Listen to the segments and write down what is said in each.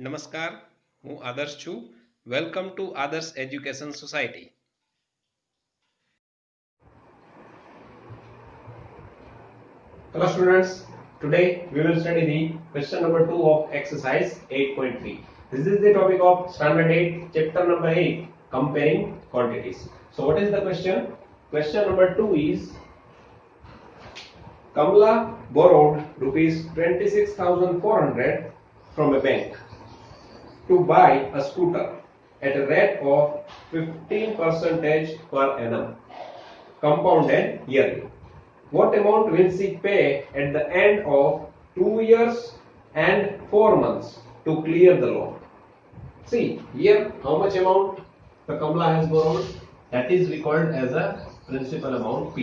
નમસ્કાર, હું આદર્શ છું. વેલકમ ટુ આદર્શ education society. Hello students, today we will study the question number 2 of exercise 8.3. This is the topic of standard 8, chapter number 8, comparing quantities. So what is the question? Question number 2 is Kamla borrowed rupees 26,400 from a bank to buy a scooter at a rate of 15% per annum, compounded yearly. What amount will she pay at the end of 2 years and 4 months to clear the loan? See, here how much amount the Kamla has borrowed? That is recalled as a principal amount P.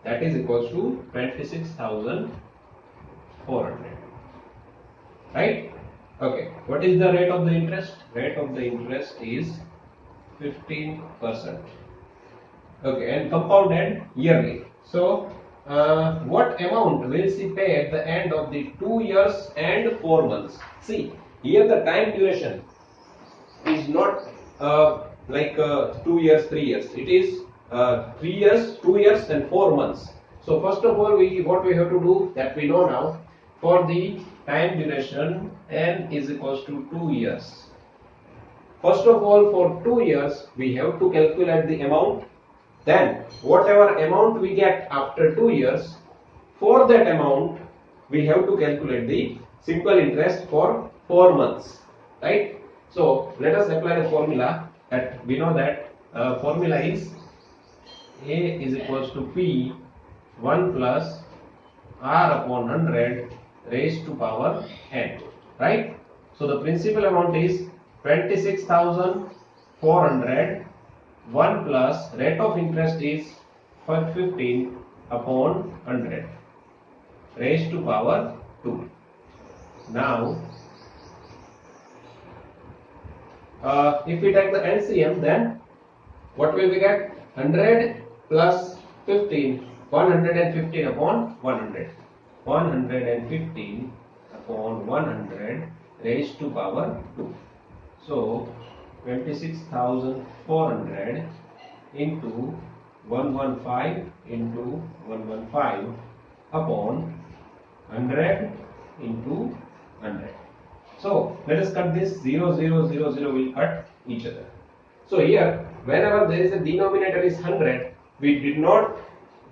That is equals to 26,400. Right? Okay. What is the rate of the interest? Rate of the interest is 15%. Okay, and compounded yearly. So, what amount will she pay at the end of the 2 years and 4 months? See, here the time duration is not 2 years, 3 years. It is 3 years, 2 years, and 4 months. So, first of all, what we have to do that we know now. For the time duration, n is equals to 2 years. First of all, for 2 years, we have to calculate the amount. Then, whatever amount we get after 2 years, for that amount, we have to calculate the simple interest for 4 months. Right? So, let us apply the formula. That we know that formula is A is equals to P 1 plus R upon 100 raised to power n. Right? So, the principal amount is 26,400. 1 plus rate of interest is 15 upon 100 raised to power 2. Now, if we take the LCM, then what will we get? 100 plus 15, 115 upon 100. 115 upon 100 raised to power 2. So, 26,400 into 115 into 115 upon 100 into 100. So, let us cut this 0, 0, 0, 0 will cut each other. So, here whenever there is a denominator is 100, we did not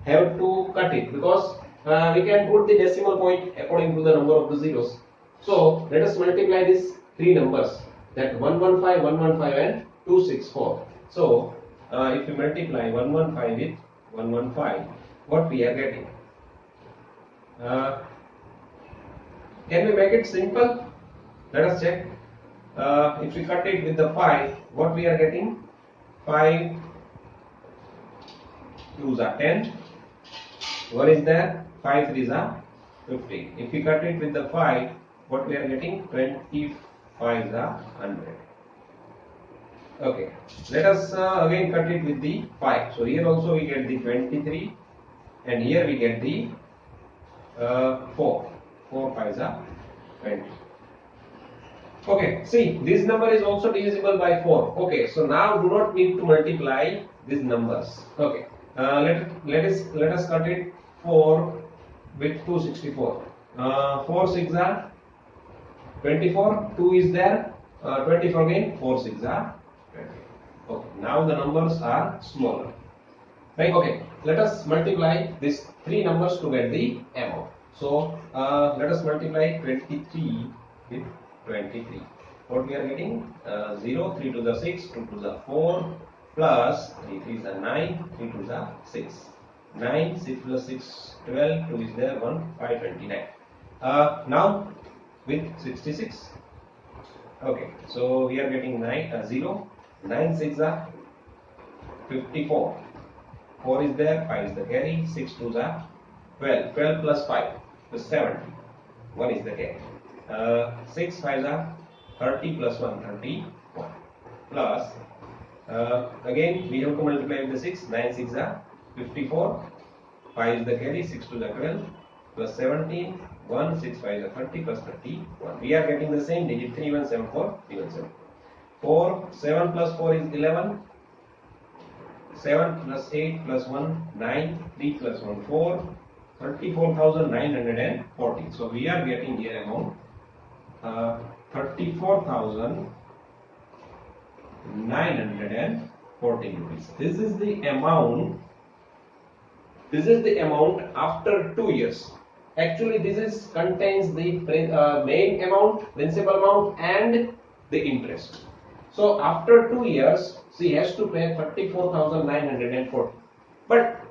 have to cut it because we can put the decimal point according to the number of the zeros. So, let us multiply these three numbers, that 115, 115 and 264. So, if we multiply 115 with 115, what we are getting? Can we make it simple? Let us check. If we cut it with the 5, what we are getting? 5 2s are 10. 1 is there. 5 3s are 15. If we cut it with the 5, what we are getting? 25 are 100. Okay. Let us again cut it with the 5. So here also we get the 23, and here we get the 4. 4 5s are 20. Okay, see, this number is also divisible by 4. Okay, so now do not need to multiply these numbers. Okay, let us cut it 4 with 264. 4 6 are 24. 2 is there. 24 again. 4 6 are 20. Okay, now the numbers are smaller. Right? Okay, let us multiply these three numbers to get the amount. So let us multiply 23 with 23. What we are getting? 0, 3 to the 6, 2 to the 4, plus 3 3 is the 9, 3 to the 6. 9, 6 plus 6, 12, 2 is there, 1, 5, 29. Now with 66. Okay, so we are getting 0, 9 6 are 54. 4 is there, 5 is the carry, 6 2s are 12. 12 plus 5 is 70. 1 is the carry. 6 5s are 30 plus 1, 31. Plus, again we have to multiply with the 6. 9 6 are 54. 5 is the carry, 6 to the 12. Plus 17. 1, 6, 5 is 30 plus 31. We are getting the same digit 3174, 3174. 4, 7 plus 4 is 11. 7 plus 8 plus 1, 9. 3 plus 1, 4. 34,940. So we are getting here amount 34,940 rupees. This is the amount. This is the amount after 2 years. Actually, this contains the main amount, principal amount, and the interest. So after 2 years, she has to pay 34,940. But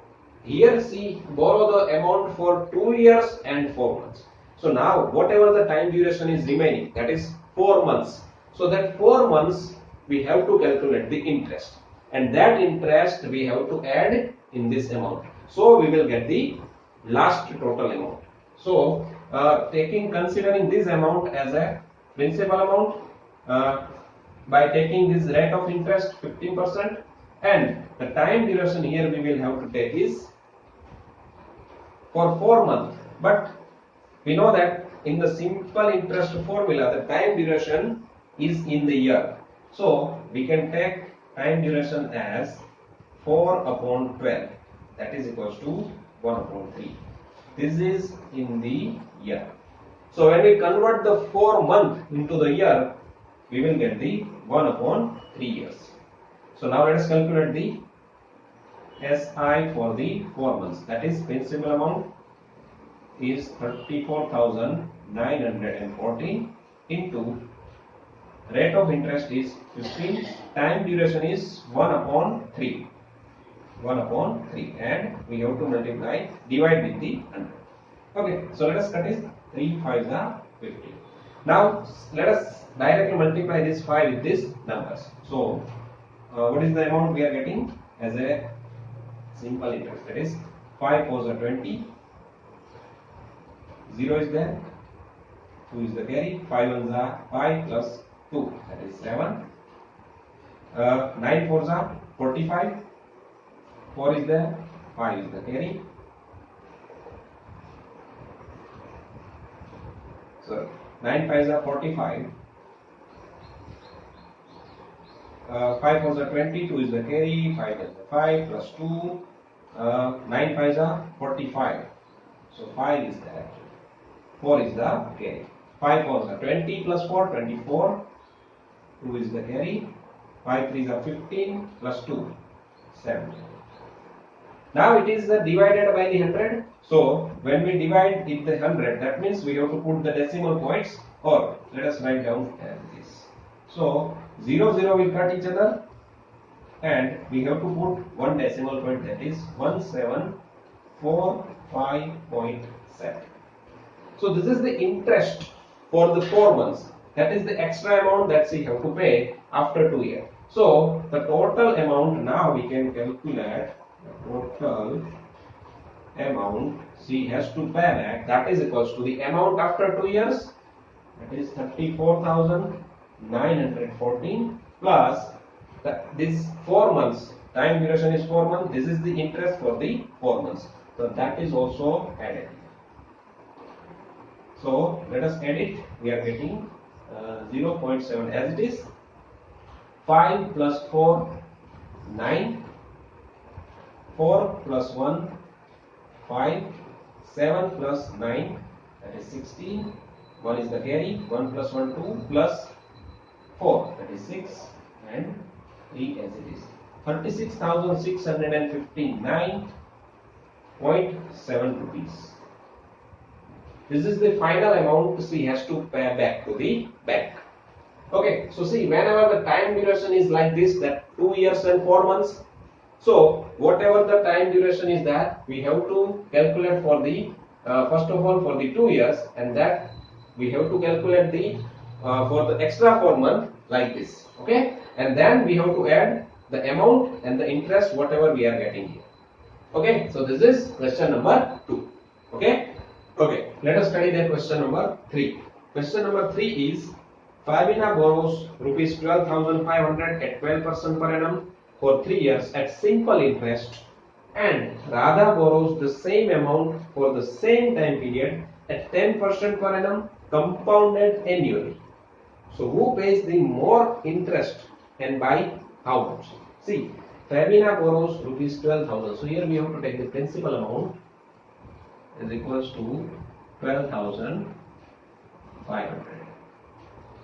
here she borrow the amount for 2 years and 4 months. So now whatever the time duration is remaining, that is 4 months. So that 4 months we have to calculate the interest, and that interest we have to add in this amount. So we will get the last total amount. So considering this amount as a principal amount, by taking this rate of interest 15%, and the time duration here we will have to take is for 4 months. But we know that in the simple interest formula the time duration is in the year. So we can take time duration as 4 upon 12, that is equals to 1 upon 3. This is in the year. So when we convert the 4 month into the year, we will get the 1 upon 3 years. So now let us calculate the SI for the 4 months. That is principal amount is 34,940 into rate of interest is 15, time duration is 1 upon 3. 1 upon 3, and we have to divide with the 100. Okay, so let us cut is 3 5s are 50. Now let us directly multiply this 5 with these numbers. So what is the amount we are getting as a simple interest? That is 5 4s are 20. 0 is there, 2 is the carry, 5 1s are 5 plus 2, that is 7. 9 4s are 45. 4 is there, 5 is the carry. So 9 5s are 45. 5 4s are 20, 2 is the carry, 5 is the 5 plus 2. 9 5s are 45. So 5 is there. 4 is the carry. 5 4s are 20 plus 4, 24. 2 is the carry. 5 3s are 15 plus 2, 7. Now it is divided by the 100. So when we divide it the 100, that means we have to put the decimal points, or let us write down as this. So 0 0 will cut each other, and we have to put one decimal point, that is 1745.7. So this is the interest for the 4 months. That is the extra amount that she have to pay after 2 years. So the total amount, now we can calculate the total amount she has to pay back. That is equals to the amount after 2 years. That is 34,914 plus this 4 months. Time duration is 4 months. This is the interest for the 4 months. So that is also added. So let us add it. We are getting 0.7 as it is. 5 plus 4, 9. 4 plus 1, 5. 7 plus 9, that is 16. 1 is the carry. 1 plus 1, 2 plus 4, that is 6. And 3 as it is. 36,659.7 rupees. This is the final amount she has to pay back to the bank. Okay, so see, whenever the time duration is like this, that 2 years and 4 months, so whatever the time duration is that, we have to calculate for the first of all for the 2 years, and that we have to calculate the for the extra 4 months like this. Okay, and then we have to add the amount and the interest whatever we are getting here. Okay, so this is question number 2. Okay. Okay, let us study the question number 3. Question number 3 is Fabina borrows rupees 12,500 at 12% per annum for 3 years at simple interest, and Radha borrows the same amount for the same time period at 10% per annum, compounded annually. So who pays the more interest and by how much? See, Fabina borrows rupees 12,000. So here we have to take the principal amount is equals to 12,500.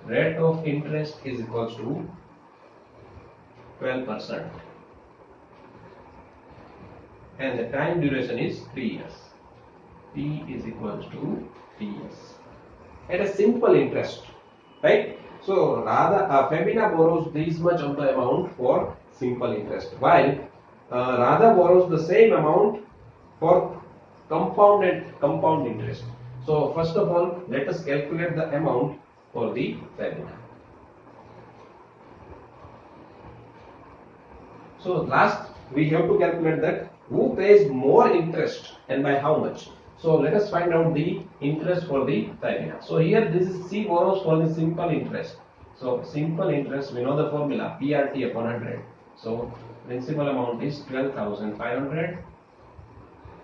Rate of interest is equals to 12%. And the time duration is 3 years. T is equals to 3 years. At a simple interest, right? So rather Fabina borrows this much of the amount for simple interest, while Radha borrows the same amount for compound interest. So first of all, let us calculate the amount for the Fabina. So last we have to calculate that who pays more interest and by how much. So let us find out the interest for the Fabina. So here this is C borrows for the simple interest. So simple interest, we know the formula PRT upon 100. So principal amount is 12,500.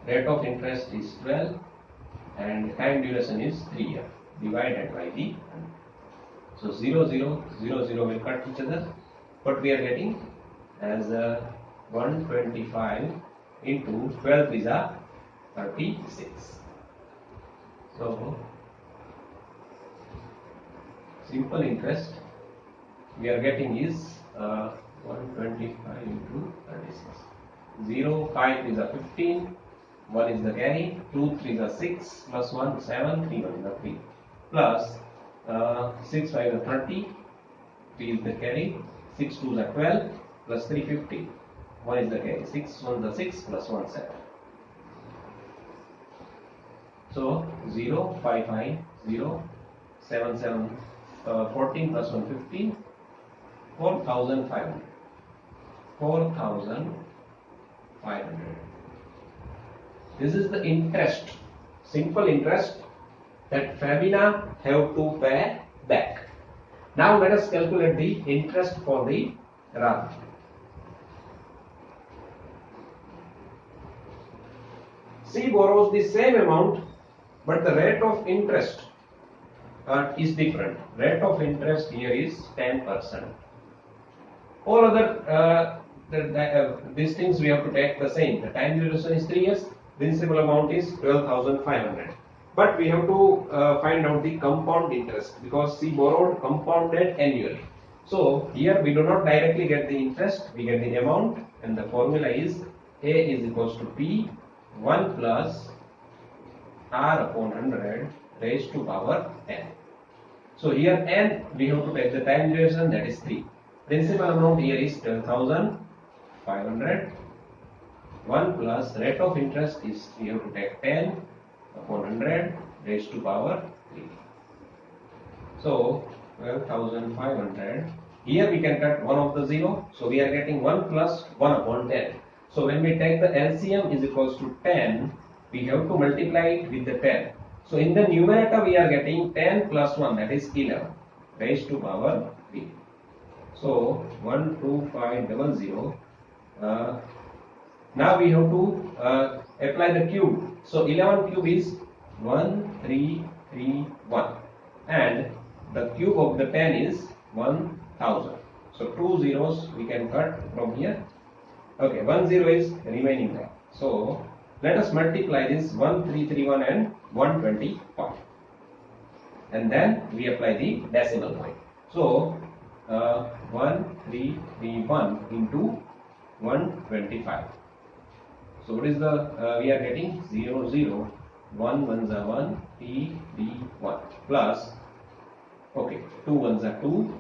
Rate of interest is 12 and time duration is 3 years divided by the 100. So 0, 0, 0, 0 will cut each other. What we are getting as 125 into 12 is a 36. So simple interest we are getting is 125 into 36. 0, 5 is a 15, 1 is the carry, 2, 3 is a 6, plus 1, 7, 3, 1 is a 3, plus 6, 5 is a 30, 3 is the carry, 6, 2 is a 12, plus 3, 50, 1 is the carry, 6, 1 is a 6, plus 1, 7. So 0, 5, 5, 0, 7, 7, 14 plus 1, 15, 4,500. 4,500. This is the interest, simple interest that Fabina have to pay back. Now let us calculate the interest for the Radha. C borrows the same amount, but the rate of interest is different. Rate of interest here is 10%. All other these things we have to take the same. The time duration is 3 years. Principal amount is 12,500. But we have to find out the compound interest because she borrowed compounded annually. So here we do not directly get the interest, we get the amount, and the formula is A is equals to P 1 plus R upon 100 raised to power n. So here n we have to take the time duration, that is 3. Principal amount here is 12,500. 1 plus rate of interest is we have to take 10 upon 100 raised to power 3. So 12,500. Here we can cut one of the 0. So we are getting 1 plus 1 upon 10. So when we take the LCM is equals to 10, we have to multiply it with the 10. So in the numerator we are getting 10 plus 1, that is 11 raised to power 3. So 12500. Now we have to apply the cube. So 11 cube is 1331 and the cube of the 10 is 1000. So 2 zeros we can cut from here. Okay, 1 0 is remaining there. So let us multiply this 1331 and 125 and then we apply the decimal point. So 1331 into 125. So what is the we are getting 0 0 1 1s are 1 3 3 1 plus okay 2 1s are 2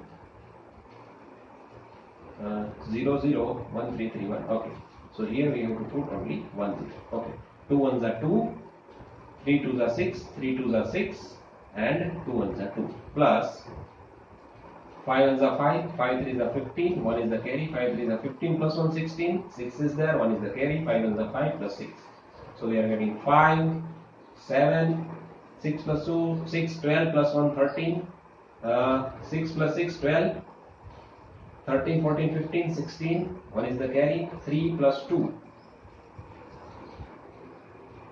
0 0 1 3 3 1. Okay, so here we have to put only 1 0. Okay, 2 1s are 2, 3 2s are 6, 3 2s are 6 and 2 1s are 2 plus 5 1s are 5, 5 3s are 15, 1 is the carry, 5 3s are 15 plus 1 16, 6 is there, 1 is the carry, 5 1s are 5 plus 6. So we are getting 5, 7, 6 plus 2, 6, 12 plus 1 13, 6 plus 6 12, 13, 14, 15, 16, 1 is the carry, 3 plus 2,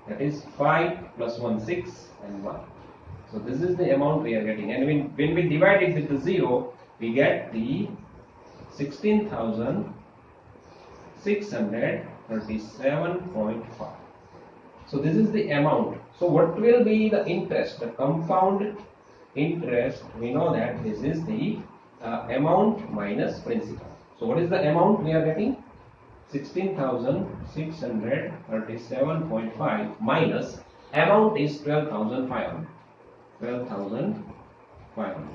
That is 5 plus 1 6 and 1. So this is the amount we are getting, and when we divide it with the 0, we get the 16,637.5. So this is the amount. So what will be the interest? The compound interest, we know that this is the amount minus principal. So what is the amount we are getting? 16,637.5 minus amount is 12,500. 12,500.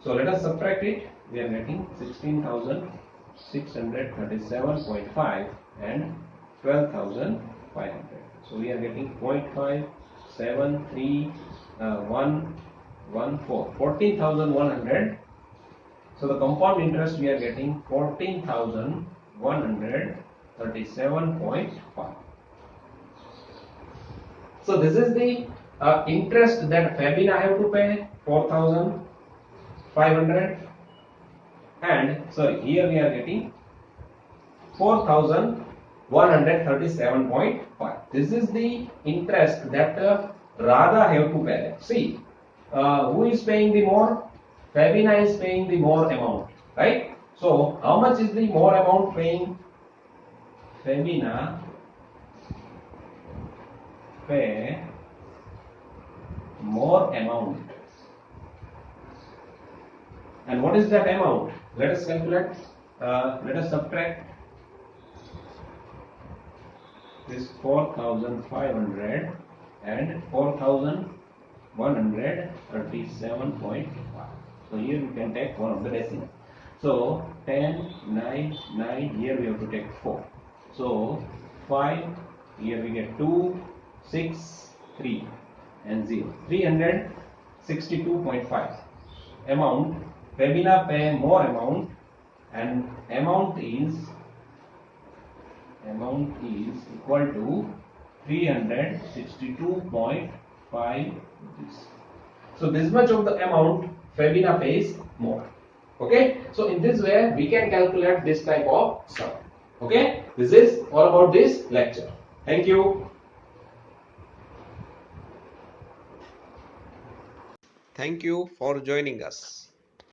So let us subtract it. We are getting 16,637.5 and 12,500. So we are getting 0.573114, 14,100. So the compound interest we are getting 14,137.5. So this is the interest that Fabina have to pay, 4,500, and sorry, here we are getting 4,137.5. This is the interest that Radha have to pay. See, who is paying the more? Fabina is paying the more amount, right? So how much is the more amount paying? Fabina pay more amount. And what is that amount? Let us calculate. Let us subtract this 4,500 and 4,137.5. So here we can take one of the decimal. So 10, 9, 9, here we have to take 4. So 5, here we get 2, 6, 3 and 0. 362.5 amount. Fabina pay more amount, and amount is equal to 362.5 rupees. So this much of the amount Fabina pays more. Okay, so in this way we can calculate this type of sum. Okay, this is all about this lecture. Thank you. Thank you for joining us.